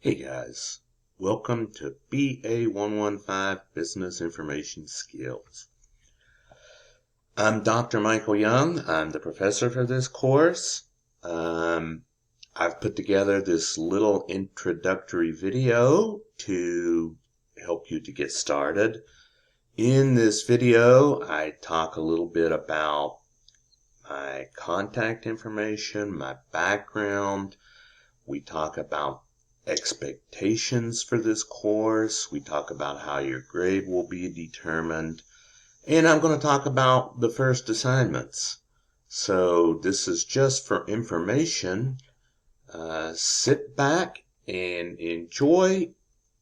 Hey guys, welcome to BA115 Business Information Skills. I'm Dr. Michael Young. I'm the professor for this course. I've put together this little introductory video to help you to get started. In this video, I talk a little bit about my contact information, my background. We talk about expectations for this course. We talk about how your grade will be determined. And I'm going to talk about the first assignments. So this is just for information. Sit back and enjoy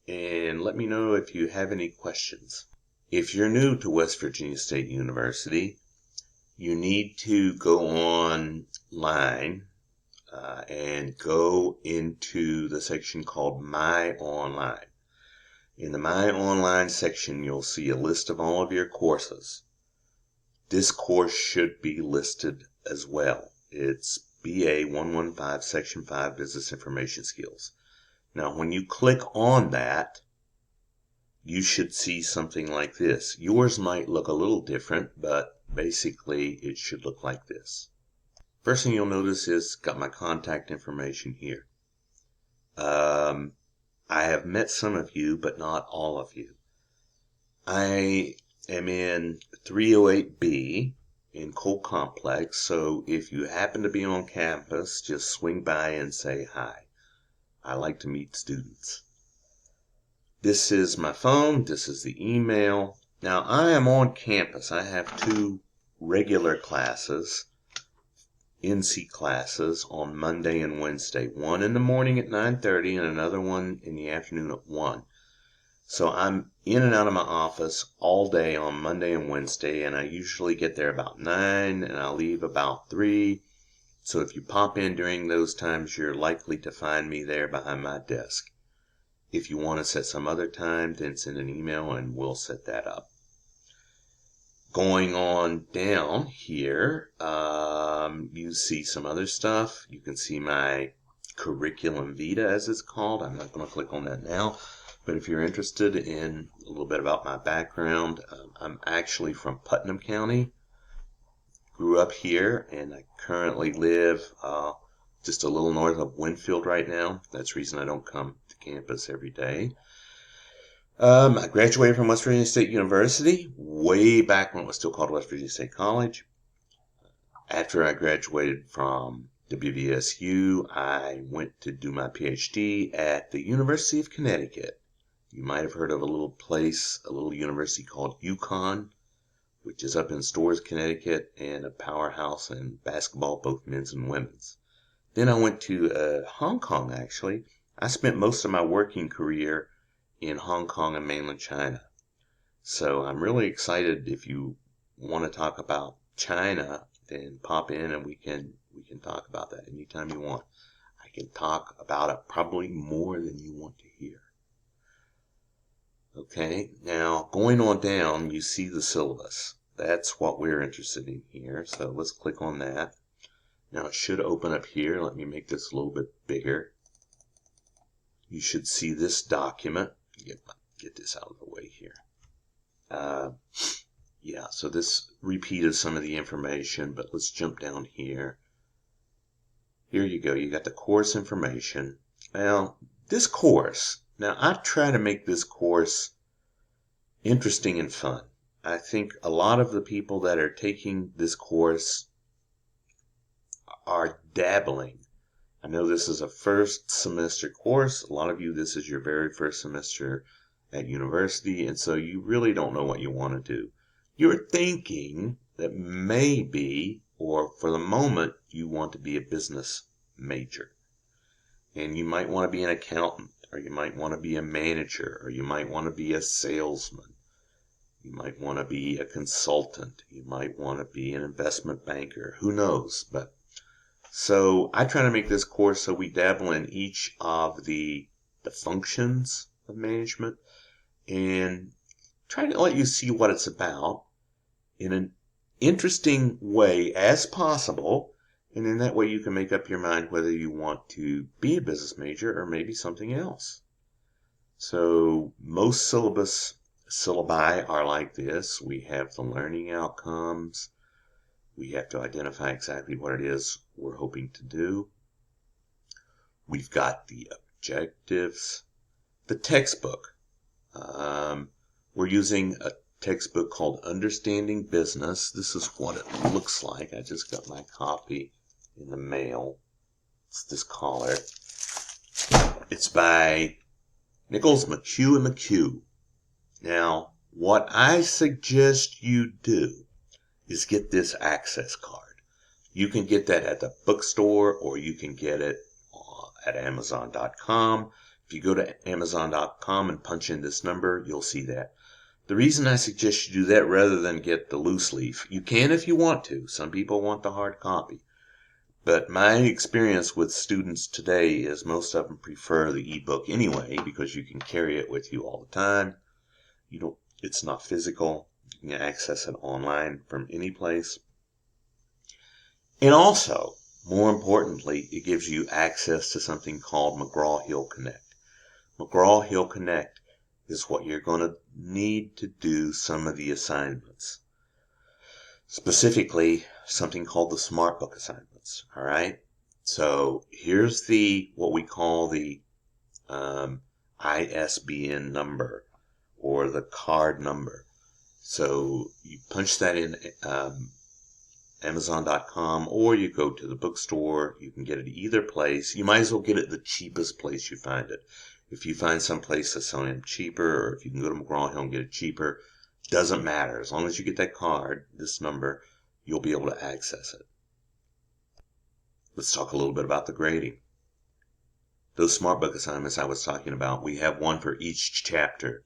and let me know if you have any questions. If you're new to West Virginia State University, you need to go online and go into the section called My Online. In the My Online section, you'll see a list of all of your courses. This course should be listed as well. It's BA 115 Section 5 Business Information Skills. Now, when you click on that, you should see something like this. Yours might look a little different, but basically it should look like this. First thing you'll notice is got my contact information here. I have met some of you, but not all of you. I am in 308B in Cole Complex, so if you happen to be on campus, just swing by and say hi. I like to meet students. This is my phone. This is the email. Now, I am on campus. I have two regular classes. NC classes on Monday and Wednesday. One in the morning at 9:30 and another one in the afternoon at 1. So I'm in and out of my office all day on Monday and Wednesday, and I usually get there about 9 and I'll leave about 3. So if you pop in during those times, you're likely to find me there behind my desk. If you want to set some other time, then send an email and we'll set that up. Going on down here, you see some other stuff. You can see my curriculum vitae, as it's called. I'm not going to click on that now. But if you're interested in a little bit about my background, I'm actually from Putnam County. Grew up here, and I currently live just a little north of Winfield right now. That's the reason I don't come to campus every day. I graduated from West Virginia State University way back when it was still called West Virginia State College. After I graduated from WVSU, I went to do my PhD at the University of Connecticut. You might have heard of a little place, a little university called UConn, which is up in Storrs, Connecticut, and a powerhouse in basketball, both men's and women's. Then I went to Hong Kong, actually. I spent most of my working career in Hong Kong and mainland China. So I'm really excited. If you want to talk about China, then pop in and we can talk about that anytime you want. I can talk about it probably more than you want to hear. Okay, now going on down, you see the syllabus. That's what we're interested in here. So let's click on that. Now it should open up here. Let me make this a little bit bigger. You should see this document. Get this out of the way here. Yeah, so this repeated some of the information, but let's jump down here. Here you go. You got the course information. Now, this course, I try to make this course interesting and fun. I think a lot of the people that are taking this course are dabbling. I know this is a first semester course. A lot of you, this is your very first semester at university, and so you really don't know what you want to do. You're thinking that maybe, or for the moment, you want to be a business major. And you might want to be an accountant, or you might want to be a manager, or you might want to be a salesman. You might want to be a consultant. You might want to be an investment banker. Who knows? But so I try to make this course so we dabble in each of the functions of management and try to let you see what it's about in an interesting way as possible And in that way, you can make up your mind whether you want to be a business major or maybe something else. So most syllabi are like this. We have the learning outcomes. We have to identify exactly what it is we're hoping to do. We've got the objectives. The textbook. We're using a textbook called Understanding Business. This is what it looks like. I just got my copy in the mail. It's this collar. It's by Nichols, McHugh and McHugh. Now, what I suggest you do is get this access card. You can get that at the bookstore or you can get it at Amazon.com. If you go to Amazon.com and punch in this number, you'll see that. The reason I suggest you do that rather than get the loose leaf, you can if you want to. Some people want the hard copy. But my experience with students today is most of them prefer the ebook anyway because you can carry it with you all the time. It's not physical. You can access it online from any place. And also, more importantly, it gives you access to something called McGraw-Hill Connect. McGraw-Hill Connect is what you're going to need to do some of the assignments. Specifically, something called the SmartBook assignments. All right. So here's what we call the ISBN number or the card number. So you punch that in Amazon.com or you go to the bookstore. You can get it either place. You might as well get it the cheapest place you find it. If you find some place that's selling it cheaper, or if you can go to McGraw-Hill and get it cheaper, doesn't matter. As long as you get that card, this number, you'll be able to access it. Let's talk a little bit about the grading. Those SmartBook assignments I was talking about, we have one for each chapter.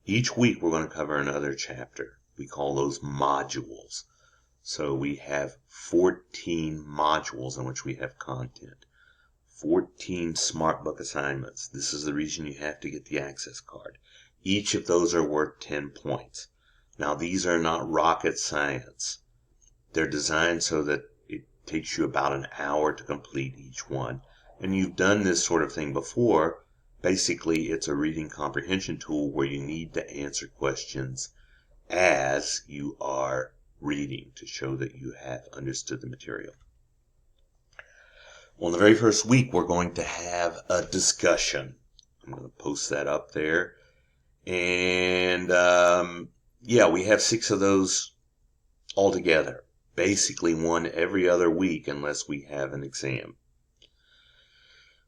Each week we're going to cover another chapter. We call those modules. So we have 14 modules in which we have content. 14 SmartBook assignments. This is the reason you have to get the access card. Each of those are worth 10 points. Now, these are not rocket science. They're designed so that it takes you about an hour to complete each one. And you've done this sort of thing before. Basically, it's a reading comprehension tool where you need to answer questions as you are reading to show that you have understood the material. On the very first week, we're going to have a discussion. I'm going to post that up there. And, we have 6 of those altogether. Basically one every other week unless we have an exam.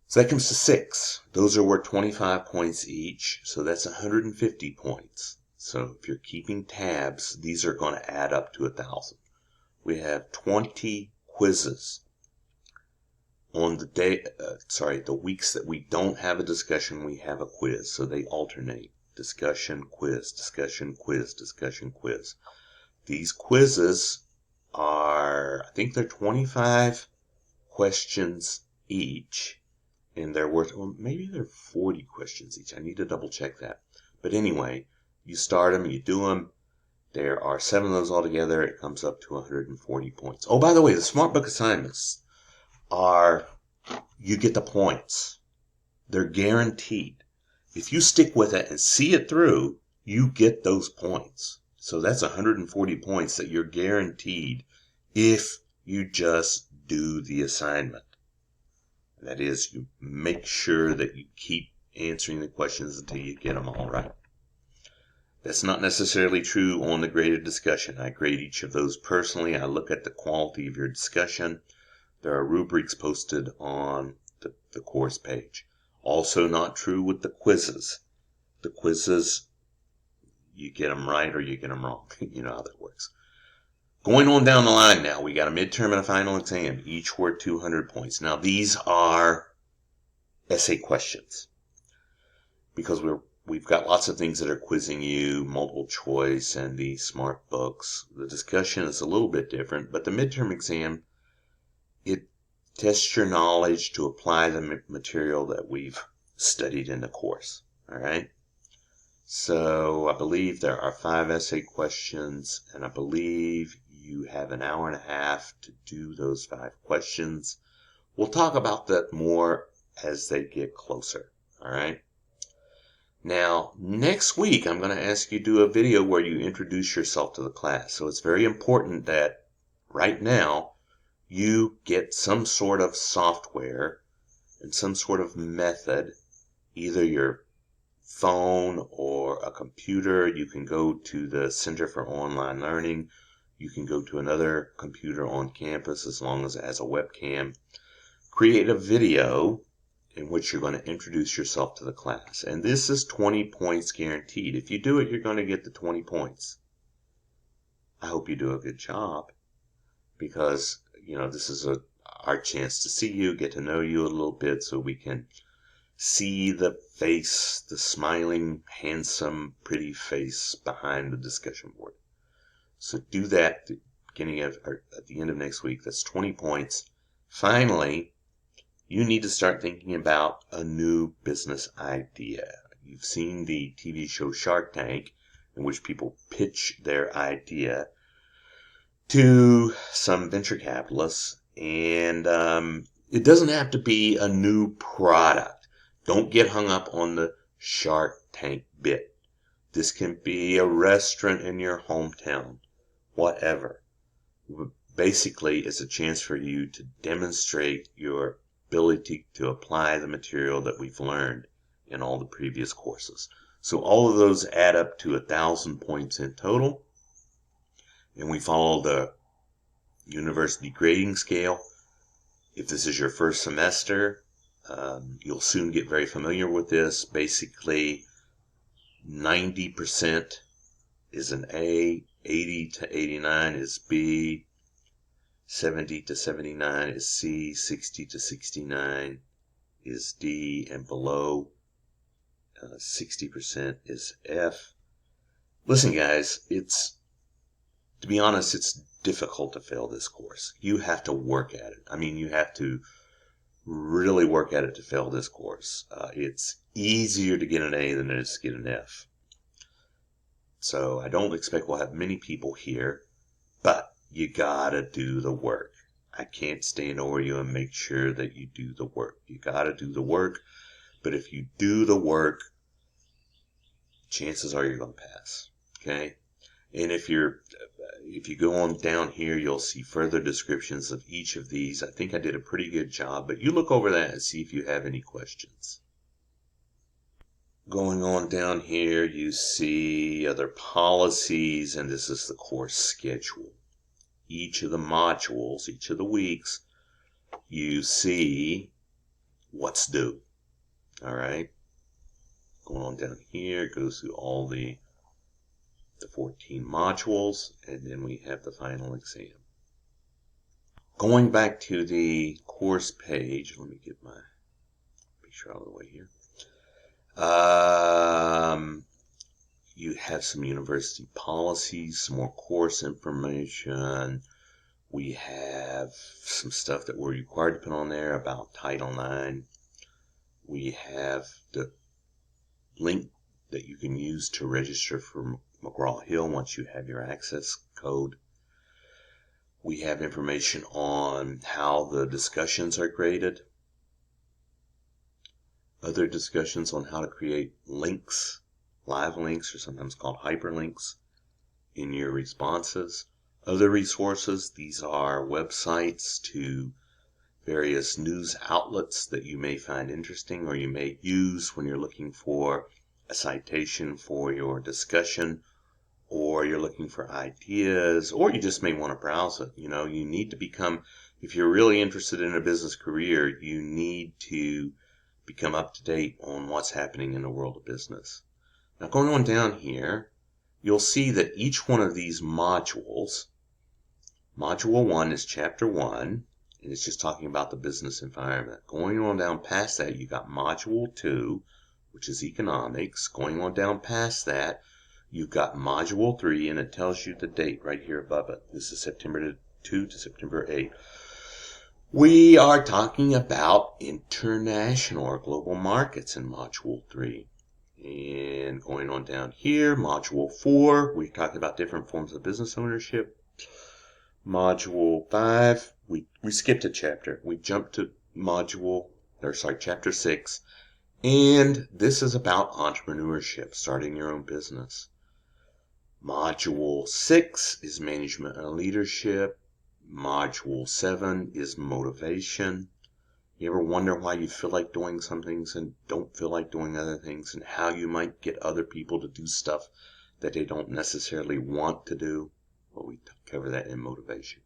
So that comes to 6. Those are worth 25 points each. So that's 150 points. So if you're keeping tabs, these are going to add up to 1,000. We have 20 quizzes. On the weeks that we don't have a discussion, we have a quiz. So they alternate. Discussion, quiz, discussion, quiz, discussion, quiz. These quizzes are, I think they're 25 questions each. And they're worth, maybe they're 40 questions each. I need to double check that. But anyway, you start them, you do them. There are 7 of those altogether. It comes up to 140 points. Oh, by the way, the SmartBook assignments you get the points. They're guaranteed. If you stick with it and see it through, you get those points. So that's 140 points that you're guaranteed if you just do the assignment. That is, you make sure that you keep answering the questions until you get them all right. That's not necessarily true on the graded discussion. I grade each of those personally. I look at the quality of your discussion. There are rubrics posted on the course page. Also not true with the quizzes. The quizzes, you get them right or you get them wrong. You know how that works. Going on down the line now, we got a midterm and a final exam, each worth 200 points. Now these are essay questions because we've got lots of things that are quizzing you, multiple choice and the smart books. The discussion is a little bit different, but the midterm exam, it tests your knowledge to apply the material that we've studied in the course. All right. So I believe there are 5 essay questions, and I believe You have an hour and a half to do those 5 questions. We'll talk about that more as they get closer. All right. Now, next week, I'm going to ask you to do a video where you introduce yourself to the class. So it's very important that right now you get some sort of software and some sort of method, either your phone or a computer. You can go to the Center for Online Learning. You can go to another computer on campus as long as it has a webcam. Create a video in which you're going to introduce yourself to the class. And this is 20 points guaranteed. If you do it, you're going to get the 20 points. I hope you do a good job because, this is our chance to see you, get to know you a little bit so we can see the face, the smiling, handsome, pretty face behind the discussion board. So do that at the beginning of, or at the end of next week. That's 20 points. Finally, you need to start thinking about a new business idea. You've seen the TV show Shark Tank, in which people pitch their idea to some venture capitalists, and it doesn't have to be a new product. Don't get hung up on the Shark Tank bit. This can be a restaurant in your hometown, whatever. Basically, it's a chance for you to demonstrate your ability to apply the material that we've learned in all the previous courses. So all of those add up to 1,000 points in total. And we follow the university grading scale. If this is your first semester, you'll soon get very familiar with this. Basically, 90% is an A, 80 to 89 is B, 70 to 79 is C, 60 to 69 is D, and below 60% is F. Listen, guys, to be honest, it's difficult to fail this course. You have to work at it. I mean, you have to really work at it to fail this course. It's easier to get an A than it is to get an F. So I don't expect we'll have many people here, but you gotta do the work. I can't stand over you and make sure that you do the work. You gotta do the work, but if you do the work, chances are you're gonna pass. Okay? And if you go on down here, you'll see further descriptions of each of these. I think I did a pretty good job, but you look over that and see if you have any questions. Going on down here, you see other policies, and this is the course schedule. Each of the modules, each of the weeks, you see what's due. All right? Going on down here, it goes through all the 14 modules, and then we have the final exam. Going back to the course page, let me get my picture out of the way here. You have some university policies, some more course information. We have some stuff that we're required to put on there about Title IX. We have the link that you can use to register for McGraw-Hill once you have your access code. We have information on how the discussions are graded. Other discussions on how to create links, live links, or sometimes called hyperlinks, in your responses. Other resources, these are websites to various news outlets that you may find interesting or you may use when you're looking for a citation for your discussion, or you're looking for ideas, or you just may want to browse it. You need to become, if you're really interested in a business career, you need to become up to date on what's happening in the world of business. Now, going on down here, you'll see that each one of these modules, Module 1 is Chapter 1, and it's just talking about the business environment. Going on down past that, you got Module 2, which is economics. Going on down past that, you've got Module 3, and it tells you the date right here above it. This is September 2 to September 8. We are talking about international or global markets in Module 3. And going on down here, Module 4, we're talking about different forms of business ownership. Module 5, we skipped a chapter. We jumped to chapter 6. And this is about entrepreneurship, starting your own business. Module 6 is management and leadership. Module 7 is motivation. You ever wonder why you feel like doing some things and don't feel like doing other things, and how you might get other people to do stuff that they don't necessarily want to do? Well, we cover that in motivation.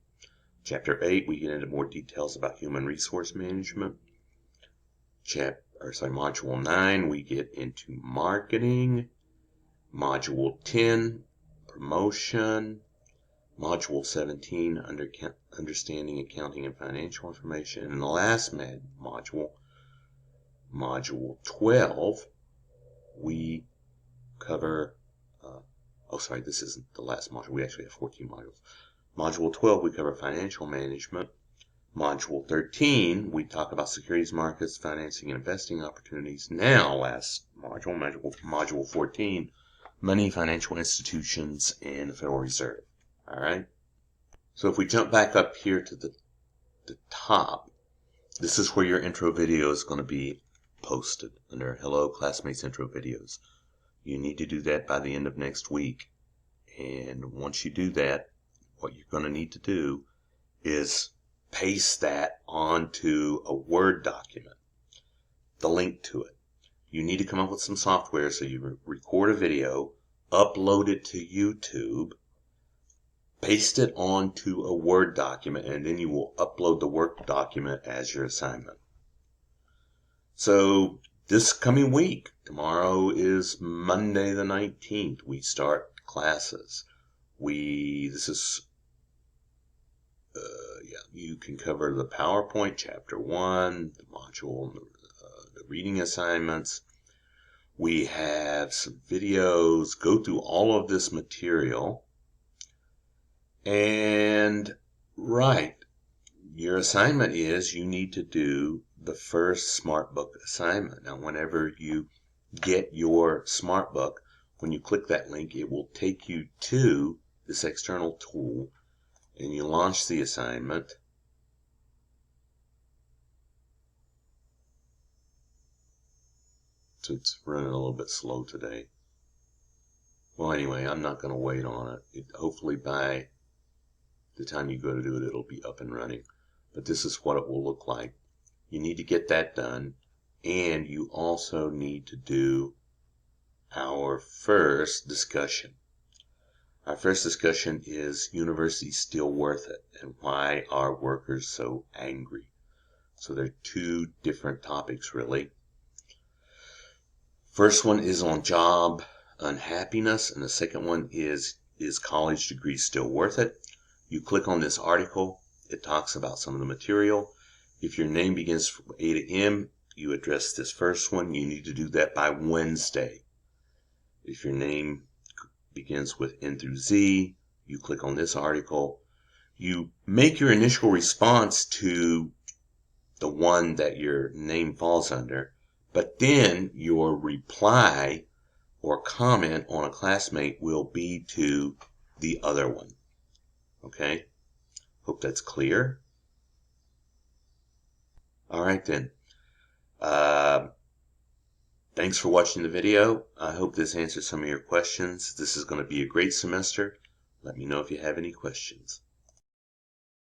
Chapter 8, we get into more details about human resource management. Module 9, we get into marketing. Module 10, promotion. Module 17, understanding accounting and financial information. And the last module, Module 12, we cover, this isn't the last module. We actually have 14 modules. Module 12, we cover financial management. Module 13, we talk about securities markets, financing, and investing opportunities. Now, last module 14, money, financial institutions, and the Federal Reserve. All right? So if we jump back up here to the top, this is where your intro video is going to be posted under Hello Classmates Intro Videos. You need to do that by the end of next week. And once you do that, what you're going to need to do is paste that onto a Word document, the link to it. You need to come up with some software, so you record a video, upload it to YouTube, paste it onto a Word document, and then you will upload the work document as your assignment. So this coming week, tomorrow is Monday the 19th, we start classes. You can cover the PowerPoint, Chapter 1, the module, the reading assignments. We have some videos, go through all of this material. And, your assignment is you need to do the first SmartBook assignment. Now, whenever you get your SmartBook, when you click that link, it will take you to this external tool, and you launch the assignment. So it's running a little bit slow today. Well, anyway, I'm not going to wait on it. Hopefully by the time you go to do it, it'll be up and running. But this is what it will look like. You need to get that done, and you also need to do our first discussion. Our first discussion is university still worth it, and why are workers so angry? So there are two different topics, really. First one is on job unhappiness, and the second one is college degree still worth it? You click on this article. It talks about some of the material. If your name begins from A to M, you address this first one. You need to do that by Wednesday. If your name begins with N through Z, you click on this article. You make your initial response to the one that your name falls under, but then your reply or comment on a classmate will be to the other one. Okay? Hope that's clear. All right then. Thanks for watching the video. I hope this answers some of your questions. This is going to be a great semester. Let me know if you have any questions.